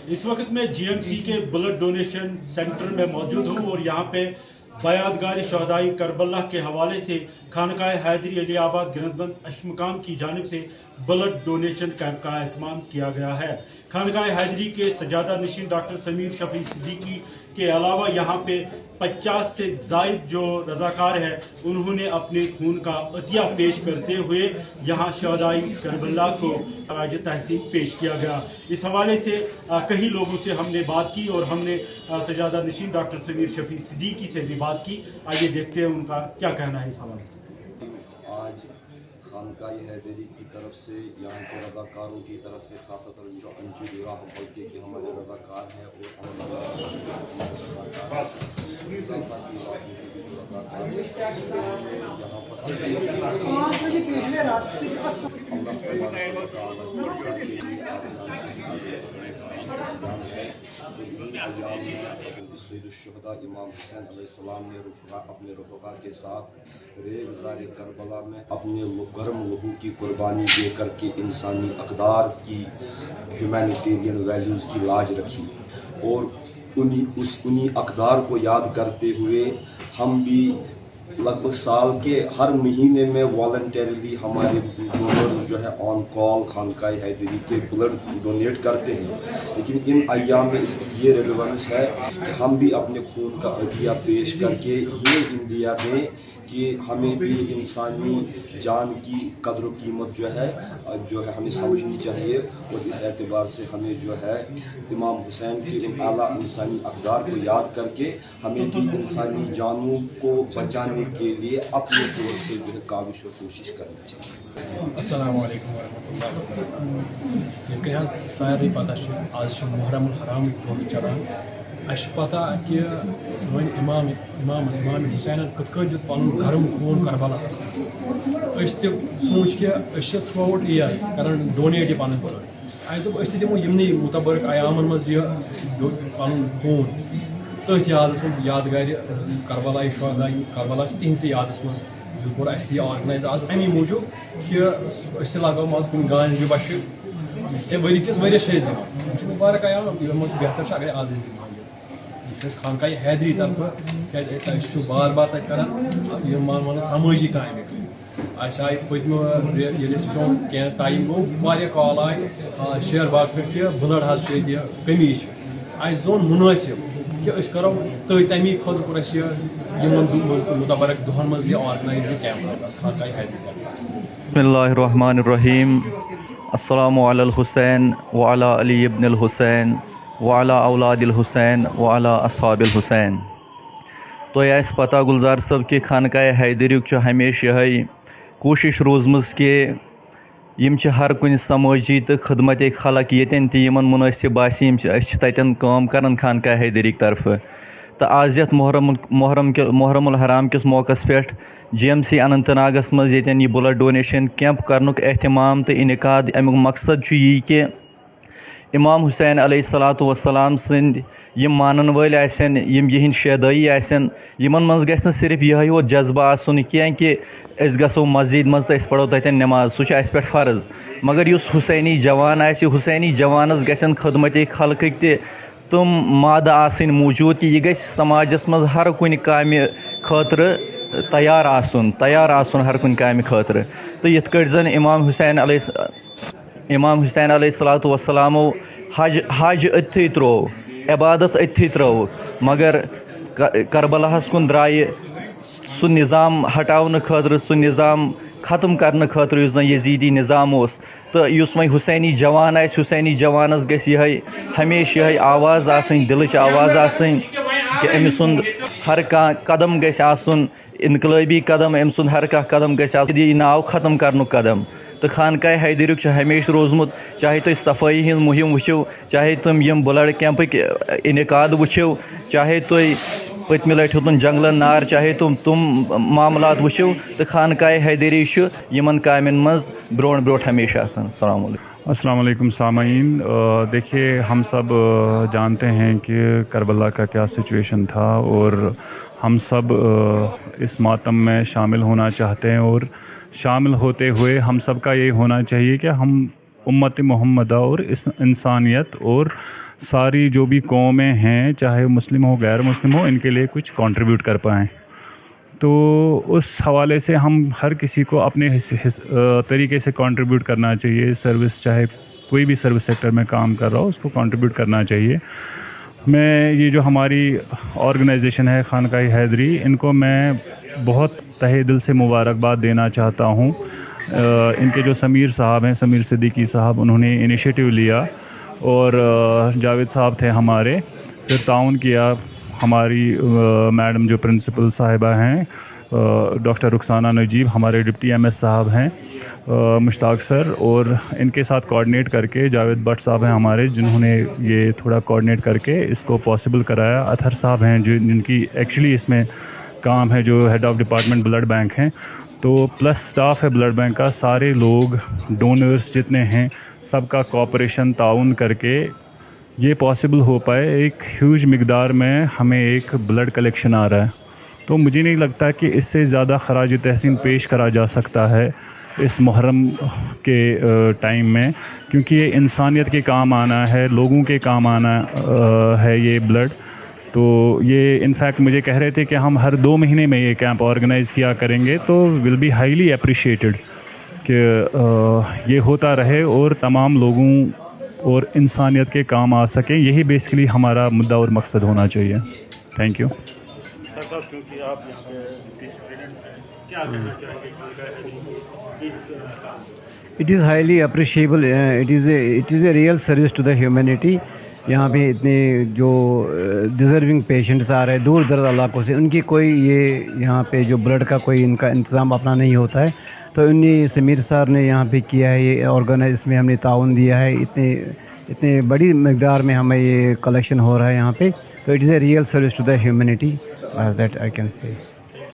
इस वक्त मैं जीएमसी के ब्लड डोनेशन सेंटर में मौजूद हूँ और यहाँ पे बयादगार शहदाई करबला के हवाले से खानकाह हैदरी अली आबाद गिरदबंद अशमकाम की जानिब से ब्लड डोनेशन कैंप का एहतमाम किया गया है। खानकाह हैदरी के सजादा नशीन डॉक्टर समीर शफी सिद्दीकी के अलावा यहाँ पे 50 से ज़ायद जो रज़ाकार हैं उन्होंने अपने खून का अतिया पेश करते हुए यहाँ शहदाई करबला को राज तहसीन पेश किया गया। इस हवाले से कई लोगों से हमने बात की और हमने सजादा नशीन डॉक्टर समीर शफी सिद्दीकी से भी बात की। आइए देखते हैं उनका क्या कहना है इस हवाले से। आज खानकाह हैदरी की तरफ से यहाँ के रज़ाकारों की तरफ से ख़ासतौर जो अंजुल बोलते कि हमारे रज़ाकार हैं शहदा इमाम हुसैन अलैहिस्सलाम ने अपने रफ़क़ा के साथ रेज़ार करबला में अपने गर्म लहू की कुर्बानी दे करके इंसानी अक़दार की ह्यूमैनिटेरियन वैल्यूज़ की लाज रखी और उन्हीं अक़दार को याद करते हुए हम भी लगभग साल के हर महीने में वॉलंटरीली हमारे डोनर्स जो है ऑन कॉल खानकाह हैदरी के ब्लड डोनेट करते हैं। लेकिन इन अय्याम में इसकी ये रेलेवेंस है कि हम भी अपने खून का अदिया पेश करके ये इंदिया दें कि हमें भी इंसानी जान की कदर व कीमत जो है हमें समझनी चाहिए और इस एतबार से हमें जो है इमाम हुसैन के उन आला इंसानी अक़दार को याद करके हमें भी इंसानी जानों को बचाने के लिए अपने तौर से जो है काविश और कोशिश करनी चाहिए। अस्सलामु अलैकुम वरहमतुल्लाहि वबरकातुहू। यित कन सारे पता आज मुहर्रम हराम दो चलान पता कि सन इमाम हुसैन कत दित पन गर्म खून करबला सोच कि थ्रू आउट ईयर कर डोनेट यह पन ब्लड आज दोप दिमो यमनी मुतबरक अयामन मज पन खून तथ याद यादगार करबला शहदा करबला तिहस यादस मज कोर यह ऑर्गनाइज आज अमी मूजूब कि लगाव मज कुन गांज बश वरी किस वरियस दिवान मुबारक अयाम बेहतर अगर आज दिवान खानकाह हैदरी तरफ बार बार तक कर मान समाजी काम आए पत्मो वो क्या टाइम गो कॉल आए शेयर बाग पे कि ब्लड हाज कमी आज जोन मुनासिब कि करो तमी खुद कोर मुतबरक दुहन मज ऑर्गनाइज कैंप खानकाह हैदरी। बिस्मिल्लाहिर्रहमानिर्रहीम। अस्सलामु अलल हुसैन व अला अली इब्न हुसैन व अला औलादिल हुसैन व अला अस्हाबिल हुसैन। तो यह पता गुलजार सब कि खानकाह हैदरी हमेशा यह कोशिश रोजम कि यम हर कुन समाजी तो खदमत खलक यन तमन मुनासिब बासी तन काम कर खानकाह हैदरी तरफ। तो आज ये मुहर्रमुल हराम किस मौका पे जीएमसी अनंतनागस मज ये ब्लड डोनेशन कैंप करनुक एहतमाम तो इनकाद अमुक मकसद यह कि इमाम हुसैन अलैहिस्सलातु वस्सलाम सन्द यम मानन वाल आसन यम यहंद शहदाई आसन यमन मज गछ सिर्फ यह वो जज्बा आसन क्या कि गो मस्जिद मज तो पढ़ो तन नमाज सह पे फ़र्ज मगर उस हुसैनी जवान हुसैनी जवानस गन खदमत खल्क तम माद आसन मौजूद कि यह समाजस मज हर कुन काम खतर तैयार आसन हर कुन काम खतर। तो यथ कट जन इमाम हुसैन अलैहिस्सलातु वस्सलामो हज अथी त्रो इबादत अथी त्रो मगर करबलाहस कुन द्राय सह निज़ाम हटावन खतर सह निज़ाम ख़त्म करने खतर यजीदी निज़ाम उस तो उस वह हुसैनी जवान हुसैनी जवानस गस हमेशा यह आवाज़ दिलच आवाज़ कि अमि सुंद हर कह कदम गस इनकलाबी कदम अमि सुंद हर कह कदम गस नाव ख़त्म करनु कदम। तो खानकाह हैदरी हमेशा रोजमुत चाहे तुम सफाई हज मुहिम वो चाहे तुम यम ब्लड कैंप इनकाद वो चाहे तुम पत्म लट हेतुन जंगलन नार चाहे तुम मामलात वो तो खानकाह हैदरी यमन कामन मज ब्रोट ब्रोट हमेशा अस्सलाम वालेकुम सामाईन। देखिए हम सब जानते हैं कि करबला का क्या सिचुएशन था और हम सब इस मातम में शामिल होना चाहते हैं और शामिल होते हुए हम सब का ये होना चाहिए कि हम उम्मत मुहम्मदा और इंसानियत और सारी जो भी कौमें हैं, चाहे मुस्लिम हो गैर मुस्लिम हो, इनके लिए कुछ कंट्रीब्यूट कर पाएँ। तो उस हवाले से हम हर किसी को अपने तरीके से कंट्रीब्यूट करना चाहिए। सर्विस, चाहे कोई भी सर्विस सेक्टर में काम कर रहा हो, उसको कंट्रीब्यूट करना चाहिए। मैं ये जो हमारी ऑर्गेनाइजेशन है खानकाए हैदरी, इनको मैं बहुत तहे दिल से मुबारकबाद देना चाहता हूँ। इनके जो समीर साहब हैं, समीर सिद्दीकी साहब, उन्होंने इनिशिएटिव लिया और जावेद साहब थे हमारे, फिर ताउन किया। हमारी मैडम जो प्रिंसिपल साहिबा हैं, डॉक्टर रुखसाना नजीब, हमारे डिप्टी एमएस साहब हैं, मुश्ताक सर, और इनके साथ कोऑर्डिनेट करके जावेद भट्ट साहब हैं हमारे, जिन्होंने ये थोड़ा कोऑर्डिनेट करके इसको पॉसिबल कराया। अतहर साहब हैं जो जिनकी एक्चुअली इसमें काम है, जो head of department blood bank हैं। तो प्लस स्टाफ है ब्लड बैंक का, सारे लोग डोनर्स जितने हैं, सबका कोऑपरेशन ताउन करके ये पॉसिबल हो पाए। एक ह्यूज मिकदार में हमें एक ब्लड कलेक्शन आ रहा है, तो मुझे नहीं लगता कि इससे ज़्यादा खराज तहसीन पेश करा जा सकता है इस मुहर्रम के टाइम में, क्योंकि ये इंसानियत के काम आना है, लोगों के काम आना है ये ब्लड। तो ये इनफैक्ट मुझे कह रहे थे कि हम हर 2 महीने में ये कैंप ऑर्गेनाइज़ किया करेंगे, तो विल बी हाईली अप्रिशिएटेड कि ये होता रहे और तमाम लोगों और इंसानियत के काम आ सकें। यही बेसिकली हमारा मुद्दा और मकसद होना चाहिए। Thank you. क्योंकि आप यहाँ पे क्या कहना चाहेंगे? It is highly appreciable. It is a real service to the humanity. यहाँ पे इतने जो डिज़र्विंग पेशेंट्स आ रहे हैं दूर दराज इलाकों से, उनकी कोई ये यहाँ पे जो ब्लड का कोई इनका इंतज़ाम अपना नहीं होता है, तो उन्हीं समीर साहब ने यहाँ पे किया है ये ऑर्गेनाइज, इसमें हमने ताउन दिया है। इतने बड़ी मकदार में हमें ये कलेक्शन हो रहा है यहाँ पे, तो it is a real service to the humanity, that I can से।